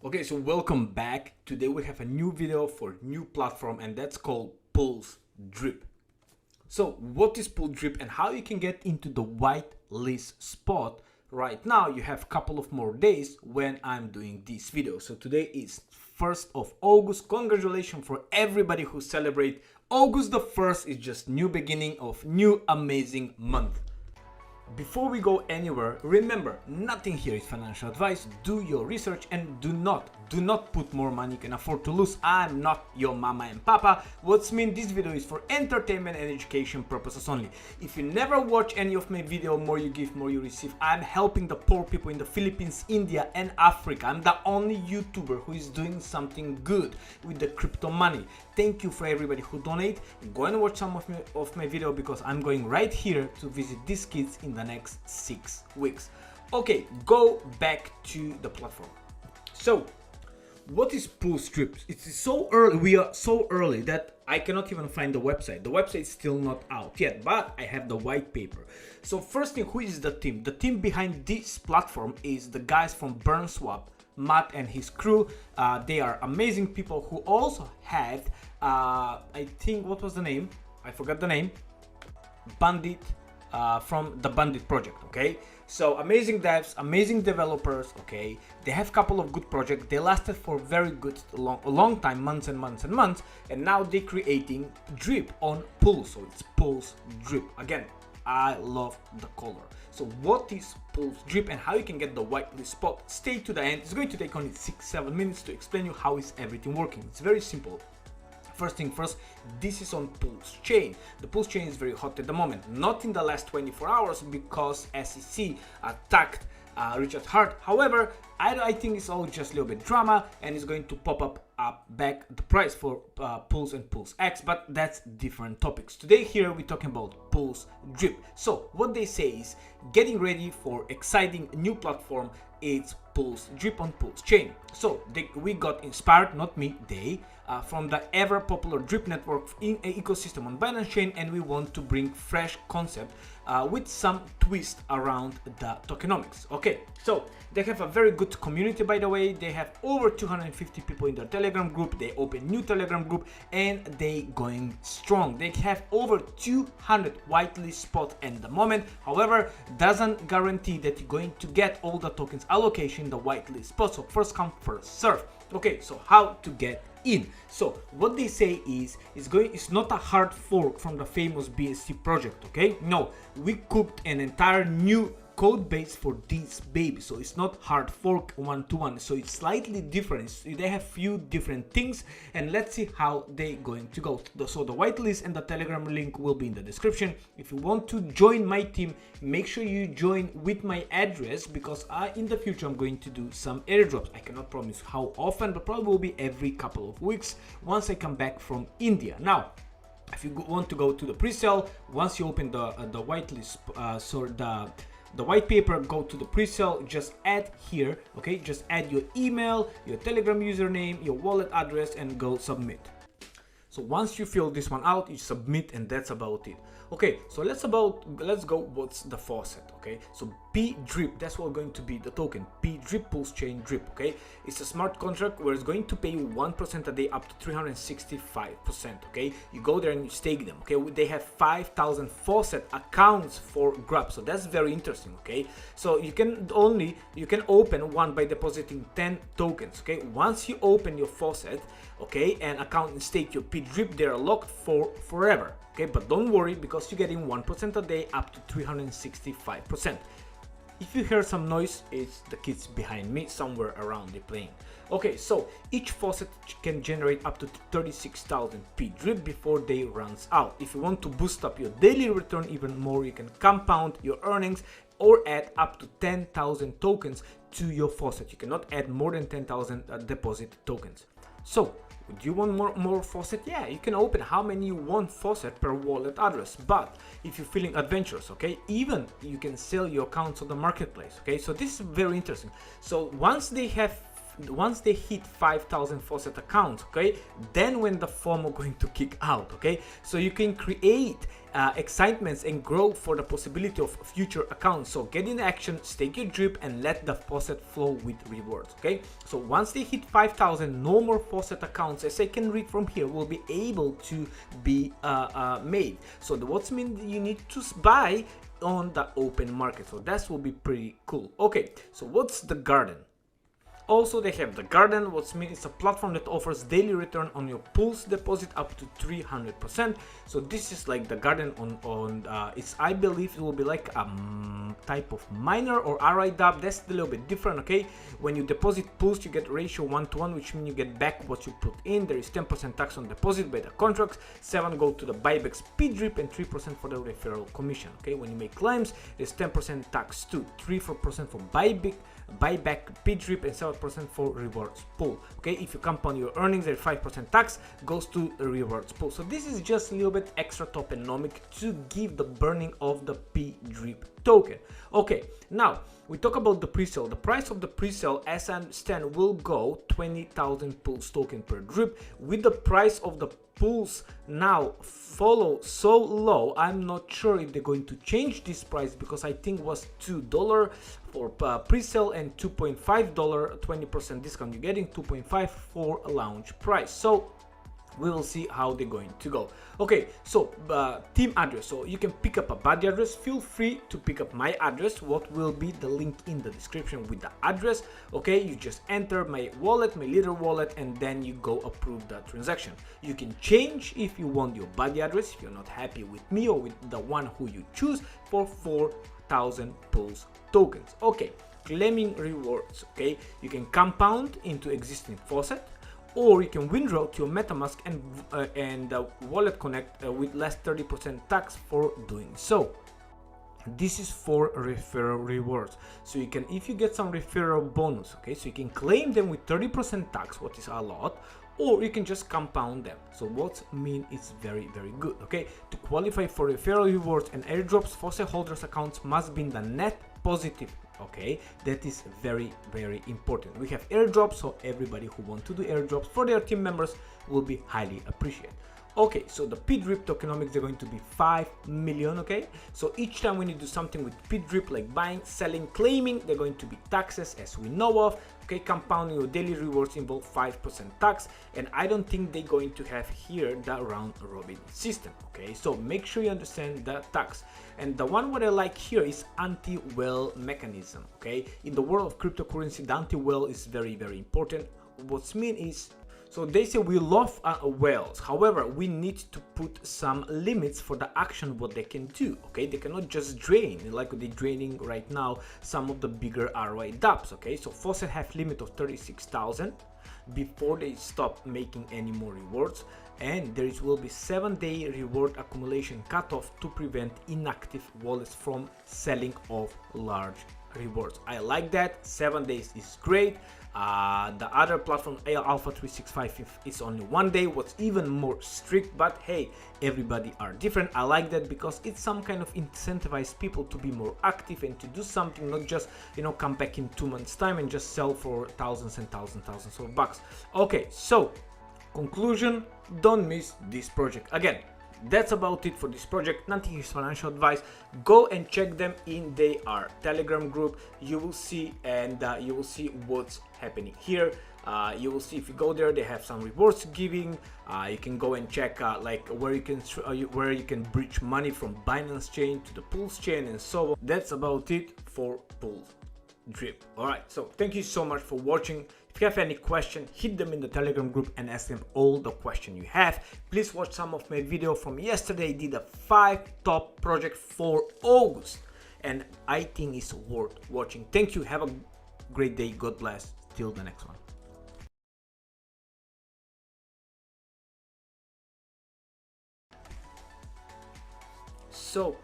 Okay, so welcome back. Today we have a new video for new platform, and that's called Pulse Drip. So what is Pulse Drip and how you can get into the whitelist spot right now? You have a couple of more days when I'm doing this video. So today is 1st of August. Congratulations for everybody who celebrate August the 1st. Is just new beginning of new amazing month. Before we go anywhere, remember, nothing here is financial advice. Do your research and do not put more money you can afford to lose. I'm not your mama and papa. What's mean this video is for entertainment and education purposes only. If you never watch any of my video, more you give, more you receive. I'm helping the poor people in the Philippines, India and Africa. I'm the only YouTuber who is doing something good with the crypto money. Thank you for everybody who donate. Go and watch some of my video because I'm going right here to visit these kids in the next 6 weeks. Okay, go back to the platform. So what is Pulse Drip? It's so early, we are so early that I cannot even find the website. The website is still not out yet, but I have the white paper. So first thing, who is the team? The team behind this platform is the guys from BurnSwap, Matt and his crew. They are amazing people who also have, I think, what was the name? I forgot the name. Bandit, from the Bandit project, okay? So amazing devs, amazing developers, okay? They have a couple of good projects. They lasted for very good, a long time, months and months and months, and now they're creating Drip on Pulse, so it's Pulse Drip. Again, I love the color. So what is Pulse Drip and how you can get the whitelist spot? Stay to the end. It's going to take only 6-7 minutes to explain you how is everything working. It's very simple. First thing first, this is on Pulse Chain. The Pulse Chain is very hot at the moment, not in the last 24 hours because SEC attacked Richard Hart. However, I think it's all just a little bit drama and it's going to pop up back the price for Pulse and Pulse X, but that's different topics. Today here we're talking about Pulse Drip. So what they say is getting ready for exciting new platform. It's Pulse Drip on Pulse Chain. So we got inspired, not me, from the ever popular Drip network in an ecosystem on Binance Chain, and we want to bring fresh concept with some twist around the tokenomics. Okay, so they have a very good community, by the way. They have over 250 people in their Telegram group. They open new Telegram group and they going strong. They have over 200 whitelist spots at the moment. However, doesn't guarantee that you're going to get all the tokens allocation the whitelist spot. So first come, first serve. Okay, so how to get in? So what they say is it's not a hard fork from the famous BSC project. Okay, no, we cooked an entire new code base for this baby, so it's not hard fork one-to-one, so it's slightly different. They have few different things, and let's see how they going to go. So the whitelist and the Telegram link will be in the description. If you want to join my team, make sure you join with my address because in the future I'm going to do some airdrops. I cannot promise how often, but probably will be every couple of weeks once I come back from India. Now if you want to go to the pre-sale, once you open the whitelist, the white paper, go to the pre-sale, just add here, okay, just add your email, your Telegram username, your wallet address, and go submit. So once you fill this one out, you submit, and that's about it. Okay, so let's go what's the Faucet. Okay, so P Drip, that's what going to be the token, P Drip Pulse Chain Drip. Okay, it's a smart contract where it's going to pay you 1% a day up to 365%. Okay, you go there and you stake them. Okay, they have 5,000 Faucet accounts for grab, so that's very interesting. Okay, so you can open one by depositing 10 tokens. Okay, once you open your Faucet, okay, and account and stake your P Drip, they're locked for forever. Okay, but don't worry because you're getting 1% a day up to 365%. If you hear some noise, it's the kids behind me somewhere around they playing. Okay, so each Faucet can generate up to 36,000 P Drip before they runs out. If you want to boost up your daily return even more, you can compound your earnings or add up to 10,000 tokens to your Faucet. You cannot add more than 10,000 deposit tokens. So do you want more Faucet? Yeah, you can open how many you want Faucet per wallet address. But if you're feeling adventurous, okay, even you can sell your accounts on the marketplace. Okay, so this is very interesting. So once they have once they hit 5,000 Faucet accounts, okay, then when the FOMO going to kick out, okay. So you can create excitements and grow for the possibility of future accounts. So get in action, stake your drip, and let the Faucet flow with rewards, okay. So once they hit 5,000, no more Faucet accounts, as I can read from here, will be able to be made. So what's mean you need to buy on the open market, so that will be pretty cool. Okay, so what's the garden? Also, they have the garden, what's mean it's a platform that offers daily return on your pools deposit up to 300%. So this is like the garden on it's, I believe it will be like a type of miner or relied. That's a little bit different, okay. When you deposit pools, you get ratio 1:1, which means you get back what you put in. There is 10% tax on deposit by the contracts, 7 go to the buyback speed drip, and 3% for the referral commission, okay. When you make claims, there's 10% tax too, 3% for buyback speed drip, and 7% for rewards pool, okay. If you compound your earnings, there's 5% tax goes to the rewards pool. So this is just a little bit extra tokenomic to give the burning of the P drip token. Okay, now we talk about the pre-sale. The price of the pre-sale, as I understand, will go 20,000 pools token per drip. With the price of the pools now follow so low, I'm not sure if they're going to change this price, because I think it was $2 for pre-sale and $2.5, 20% discount. You're getting 2.5 for a launch price. So we will see how they're going to go. Okay, so team address. So you can pick up a buddy address. Feel free to pick up my address. What will be the link in the description with the address. Okay, you just enter my wallet, my little wallet, and then you go approve the transaction. You can change if you want your buddy address, if you're not happy with me or with the one who you choose, for 4,000 pools tokens. Okay, claiming rewards. Okay, you can compound into existing Faucet, or you can withdraw to your MetaMask and wallet connect with less 30% tax for doing so. This is for referral rewards. So you can, if you get some referral bonus, okay, so you can claim them with 30% tax, what is a lot, or you can just compound them. So what mean it's very good, okay. To qualify for referral rewards and airdrops, Faucet holders accounts must be in the net positive. Okay, that is very important. We have airdrops, so everybody who want to do airdrops for their team members will be highly appreciated. Okay, so the P drip tokenomics, they're going to be 5 million. Okay, so each time when you do something with P drip, like buying, selling, claiming, they're going to be taxes, as we know of. Okay, compounding your daily rewards involve 5% tax, and I don't think they're going to have here the round robin system. Okay, so make sure you understand the tax. And the one what I like here is anti-whale mechanism. Okay, in the world of cryptocurrency, the anti-whale is very important. What's mean is, so they say we love whales, however we need to put some limits for the action what they can do. Okay, they cannot just drain like they're draining right now some of the bigger ROI dApps. Okay, so Faucet have limit of 36,000 before they stop making any more rewards, and there will be 7-day reward accumulation cutoff to prevent inactive wallets from selling off large rewards. I like that. 7 days is great. The other platform, Alpha 365, is only 1 day, what's even more strict, but hey, everybody are different. I like that because it's some kind of incentivize people to be more active and to do something, not just, you know, come back in 2 months time and just sell for thousands and thousands of bucks. Okay, so conclusion, don't miss this project. Again, that's about it for this project. Nothing is financial advice. Go and check them in their Telegram group. You will see, and you will see what's happening here. You will see if you go there, they have some rewards giving. You can go and check like where you can bridge money from Binance chain to the Pulse chain and so on. That's about it for Pulse Drip. All right, so thank you so much for watching. If you have any question, hit them in the Telegram group and ask them all the question you have. Please watch some of my video from yesterday. I did a 5 top project for August, and I think it's worth watching. Thank you. Have a great day. God bless. Till the next one. So